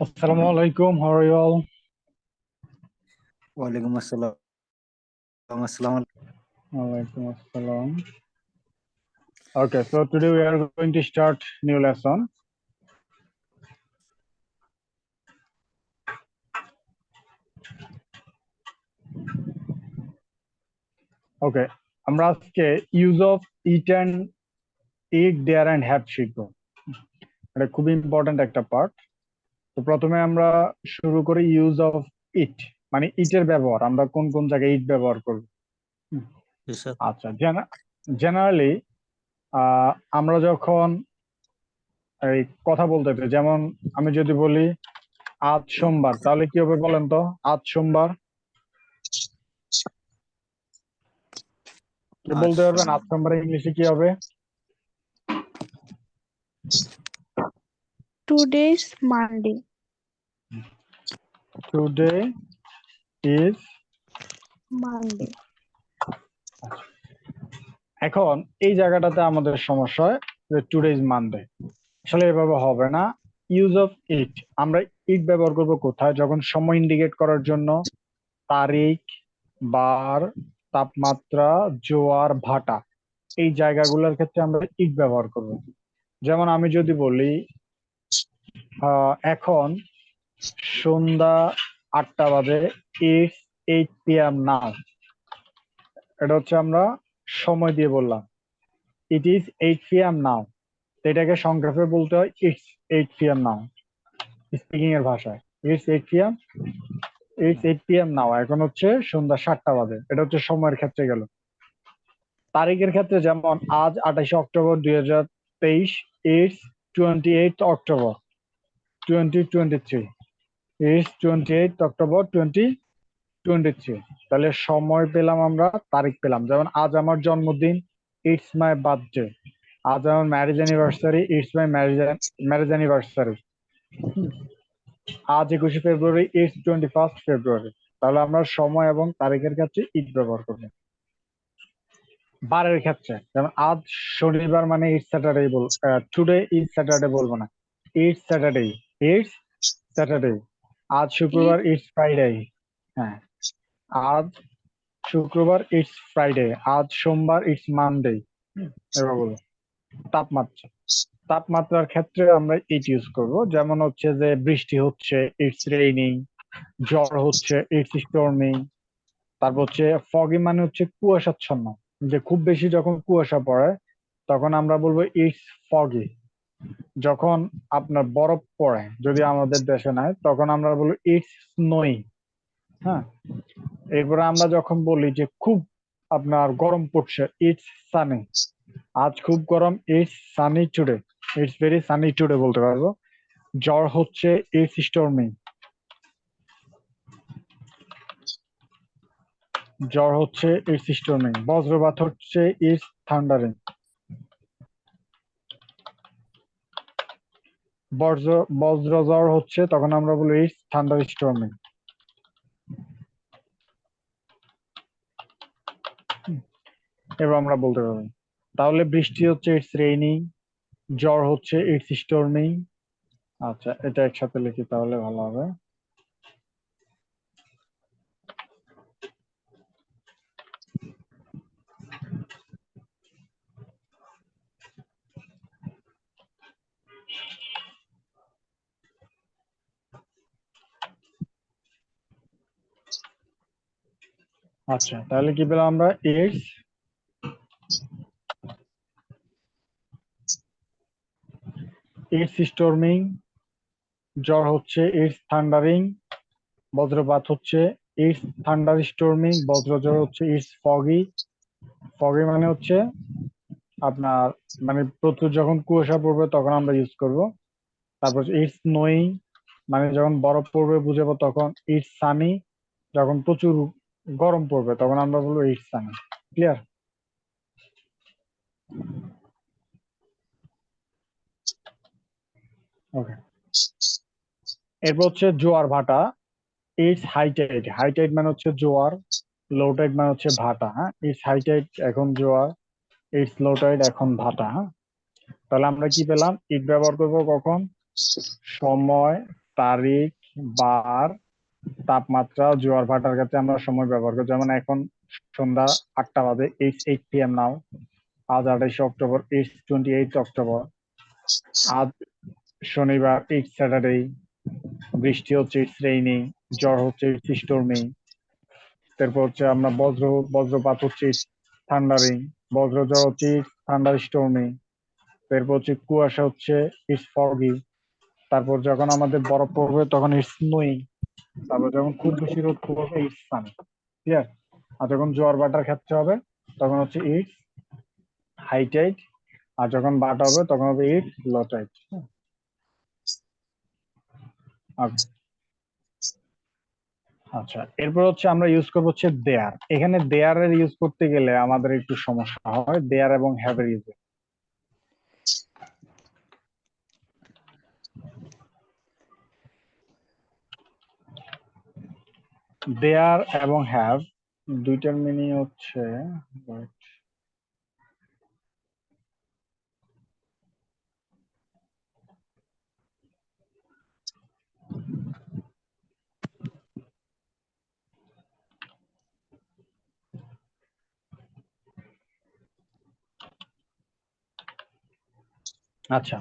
Assalamu alaikum. How are you all? ওয়ালাইকুম আসসালাম। আসসালামু Alaikum assalam. Okay, so today we are going to start new lesson. Okay, আমরা আজকে use of eat and eat, dare and have শিখবো। এটা খুবই important একটা part. তো প্রথমে আমরা শুরু করি ইউজ অফ ইট, মানে ইটের ব্যবহার। আমরা কোন কোন জায়গায় ইট ব্যবহার করব। আলাইকুম। আচ্ছা, জেনারেলি আমরা যখন এই কথা বলতে চাই, যেমন আমি যদি বলি আজ সোমবার, তাহলে কি হবে বলেন তো? আজ সোমবার বলতে পারবেন? আজ সোমবার ইংলিশে কি হবে? Today is Monday. Today is Monday. এখন এই জায়গাটাতে আমাদের সমস্যা হয় যে টুডে ইজ মানডে। আসলে এভাবে হবে না। ইউজ অফ ইট, আমরা ইট ব্যবহার করব কোথায়? যখন সময় ইন্ডিকেট করার জন্য তারিখ, বার, তাপমাত্রা, জোয়ার, ভাটা, এই জায়গাগুলোর ক্ষেত্রে আমরা ইট ব্যবহার করব। যেমন আমি যদি বলি এখন সন্ধ্যা 8টা বাজে, ইটস 8 PM নাও, এটা হচ্ছে আমরা সময় দিয়ে বললাম। ইট ইজ 8 PM নাও, এটাকে সংক্ষেপে বলতে হয় ইটস 8 PM নাও, স্পিকিং এর ভাষায়। ইটস 8 PM নাও, এখন হচ্ছে সন্ধ্যা 7টা বাজে, এটা হচ্ছে সময়ের ক্ষেত্রে গেল। তারিখের ক্ষেত্রে যেমন আজ 28 October 2023, it's 28 October 2023, it's 28 October 2023। তাহলে সময় পেলাম আমরা, তারিখ পেলাম। যেমন আজ আমার জন্মদিন, ইটস মাই বার্থডে। আজ আমার marriage anniversary, it's my marriage anniversary. আজ 21শে ফেব্রুয়ারি, ইটস 21st ফেব্রুয়ারি। তাহলে আমরা সময় এবং তারিখের ক্ষেত্রে ইট ব্যবহার করব। বারের ক্ষেত্রে যেমন আজ শনিবার মানে it's Saturday today is Saturday বলবো না, ইটস স্যাটারডে, ইটস স্যাটারডে। আজ শুক্রবার, ইটস ফ্রাইডে। হ্যাঁ, আজ শুক্রবার, ইটস ফ্রাইডে। আজ সোমবার, ইটস মানডে। এবার বলো তাপমাত্রা। তাপমাত্রার ক্ষেত্রে আমরা ইট ইউজ করব। যেমন হচ্ছে যে বৃষ্টি হচ্ছে, ইটস রেইনিং। ঝড় হচ্ছে, ইটস স্টর্মিং। তারপর হচ্ছে ফগি মানে হচ্ছে কুয়াশাচ্ছন্ন, যে খুব বেশি যখন কুয়াশা পড়ে তখন আমরা বলবো ইটস ফগি। যখন আপনার বরফ পড়ে, যদি আমাদের দেশে নাই, তখন আমরা বলবো ইটস স্নোয়িং। হ্যাঁ, এরপরে আমরা যখন বলি যে খুব আপনার গরম পড়ছে, ইটস সানি। আজ খুব গরম, it's sunny today, it's very sunny today বলতে পারবো। ঝড় হচ্ছে, ইটস স্টর্মিং। ঝড় হচ্ছে, ইটস স্টর্মিং। বজ্রপাত হচ্ছে, ইটস থান্ডারিং। বজ্রঝড় হচ্ছে, তখন আমরা বলি ইটস থান্ডার স্টর্মিং। এবার আমরা বলতে পারবো। তাহলে বৃষ্টি হচ্ছে, ইটস রেইনিং। ঝড় হচ্ছে, ইটস স্টর্মিং। আচ্ছা, এটা একসাথে লিখি তাহলে ভালো হবে। আচ্ছা, তাহলে কি পেলাম আমরা? It's storming. ঝড় হচ্ছে, ইটস থান্ডারিং। বজ্রপাত হচ্ছে, ইটস থান্ডার স্টর্মিং। বজ্রঝড় হচ্ছে, ইটস ফগি। ফগি মানে হচ্ছে আপনার মানে প্রচুর যখন কুয়াশা পড়বে তখন আমরা ইউজ করব। তারপর ইটস স্নোয়িং, মানে যখন বরফ পড়বে বুঝাবো তখন। ইটস সানি, যখন প্রচুর গরম পড়বে তখন আমরা বলবো ইটস সানি। ক্লিয়ার? ওকে। এরপর হচ্ছে জোয়ার ভাটা। It's high tide. High tide মানে হচ্ছে জোয়ার, লো টাইড মানে হচ্ছে ভাটা। হ্যাঁ, ইটস হাই টাইড এখন জোয়ার, ইটস লো টাইড এখন ভাটা। হ্যাঁ, তাহলে আমরা কি পেলাম? ইট ব্যবহার করবো কখন? সময়, তারিখ, বার, তাপমাত্রা, জোয়ার ভাটার ক্ষেত্রে আমরা সময় ব্যবহার করি। যেমন এখন সন্ধ্যা 8টা বাজে, ইটস 8 PM নাও। আজ 28 অক্টোবর, ইটস 28 অক্টোবর। আজ শনিবার, ইটস স্যাটারডে। বৃষ্টি হচ্ছে, ইটস রেইনি। ঝড় হচ্ছে, ইটস স্টর্মি। তারপর হচ্ছে আমরা বজ্রপাত হচ্ছে, থান্ডারিং। বজ্রঝড় হচ্ছে, ইটস থান্ডার স্টর্মি। তারপর হচ্ছে কুয়াশা হচ্ছে, ইটস ফগি। তারপর যখন আমাদের বরফ পড়বে তখন ইটস স্নোয়িং। তারপর যখন খুব বেশি রোদ পড়বে ইটস সানি। ক্লিয়ার? আর যখন জোয়ার ভাটার ক্ষেত্রে হবে তখন হচ্ছে ইটস হাই টাইড। আর যখন ভাটা হবে তখন হবে ইটস লো টাইড। আচ্ছা, এরপর হচ্ছে আমরা ইউজ করবো হচ্ছে দেয়ার। এখানে দেয়ার এর ইউজ করতে গেলে আমাদের একটু সমস্যা হয় দেয়ার এবং হ্যাভ এর ইউজে। দেয়ার এবং হ্যাভ দুইটার মিনিং হচ্ছে, আচ্ছা,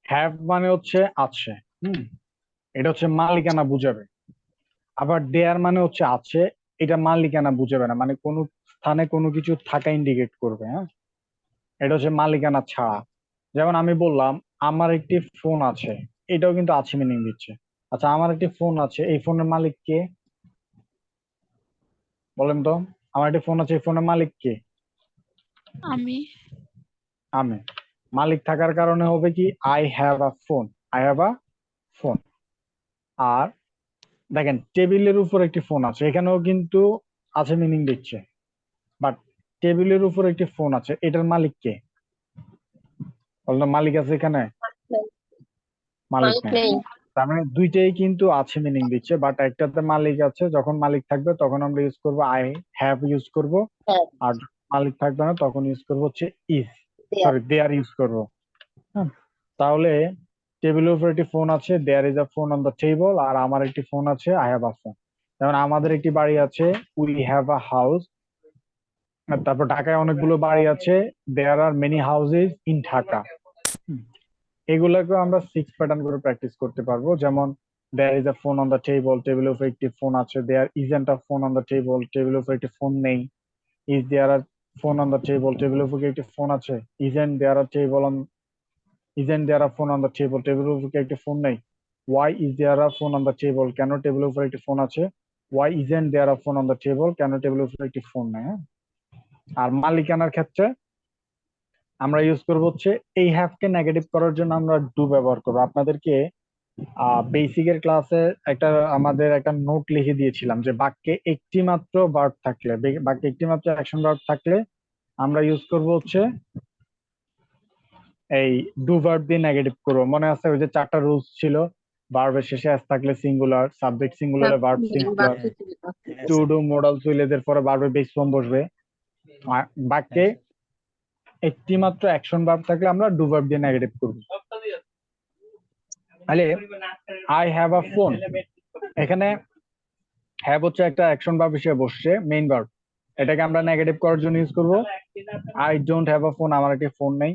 হ্যাভ মানে হচ্ছে আছে, এটা হচ্ছে মালিকানা বুঝাবে। আবার দেয়ার মানে হচ্ছে আছে, এটা মালিকানা বুঝাবে না, মানে কোনো স্থানে কোনো কিছু থাকা ইন্ডিকেট করবে। হ্যাঁ, এটা হচ্ছে মালিকানা ছাড়া। যেমন আমি বললাম আমার একটি ফোন আছে, এটাও কিন্তু আছে মিনিং দিচ্ছে। আচ্ছা, আমার একটি ফোন আছে, এই ফোনের মালিক কে? বলেন তো, আমার একটি ফোন আছে, এই ফোনের মালিক কে? আমি আমি। মালিক থাকার কারণে হবে কি, I have a phone, I have a phone. আর দেখেন টেবিলের উপর একটি ফোন আছে, এখানেও কিন্তু আছে মিনিং দিচ্ছে। বাট টেবিলের উপর একটি ফোন আছে, এটার মালিক কে? বলতো মালিক আছে এখানে? মালিক নেই। তার মানে দুইটাই কিন্তু আছে মিনিং দিচ্ছে, বাট একটাতে মালিক আছে, যখন মালিক থাকবে তখন আমরা ইউজ করব আই হ্যাভ ইউজ করব। আর যখন মালিক থাকবে না তখন ইউজ করব হচ্ছে ইজ, সরি দেয়ার ইউজ করব। হ্যাঁ, তাহলে টেবিলের উপর একটি ফোন আছে, there is a phone on the table. আর আমার একটি ফোন আছে, আই হ্যাভ আ ফোন। যেমন আমাদের একটি বাড়ি আছে, উই হ্যাভ আ হাউস। তারপর ঢাকায় অনেকগুলো বাড়ি আছে, there are many houses in Dhaka. এগুলোকে আমরা 6 প্যাটার্ন করে প্র্যাকটিস করতে পারবো। যেমন there is a phone on the table, টেবিলের উপর একটি ফোন আছে। There isn't a phone on the table, টেবিলের উপর একটি ফোন নেই। Is there are phone on the table, টেবিলের উপর একটি ফোন আছে। Isn't there are table on, isn't there a phone on the table, টেবিলের উপর একটি ফোন নেই। Why is there a phone on the table, কেন টেবিলের উপর একটি ফোন আছে। Why isn't there a phone on the table, কেন টেবিলের উপর একটি ফোন নেই। হ্যাঁ? আর মালিকানার ক্ষেত্রে আমরা ইউজ করবো হচ্ছে এই হ্যাভ কে নেগেটিভ করার জন্য আমরা ডু ব্যবহার করবো। আপনাদেরকে বেসিকের ক্লাসে আমাদের একটা নোট লিখে দিয়েছিলাম যে বাক্যে একটি মাত্র ভার্ব থাকলে, বাক্যে একটি মাত্র অ্যাকশন ভার্ব থাকলে আমরা ইউজ করব হচ্ছে এই ডু ভার্ব দিয়ে নেগেটিভ করবো। মনে আছে ওই যে 4টা রুলস ছিল, ভার্বের শেষে এস থাকলে সিঙ্গুলার, সাবজেক্ট সিঙ্গুলারে verb singular, to do modal চুইল, এদের পরে ভার্বের বেস ফর্ম বসবে। আর বাক্যে একটি মাত্র অ্যাকশন ভার্ব থাকলে আমরা ডু ভার্ব দিয়ে নেগেটিভ করব। তাহলে আই হ্যাভ আ ফোন, এখানে হ্যাভ হচ্ছে একটা অ্যাকশন ভার্ব হিসেবে বসছে, মেইন ভার্ব। এটাকে আমরা নেগেটিভ করার জন্য ইউজ করব I don't have a phone, আমার একটি ফোন নেই।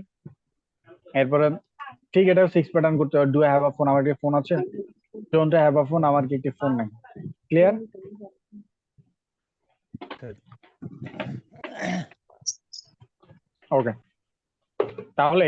এরপরে ঠিক এটা 6 প্যাটার্ন করতে হবে। Do I have a phone, আমার একটি ফোন আছে। Don't I have a phone, আমার কি একটি ফোন নেই। ক্লিয়ার? ওকে, তাহলে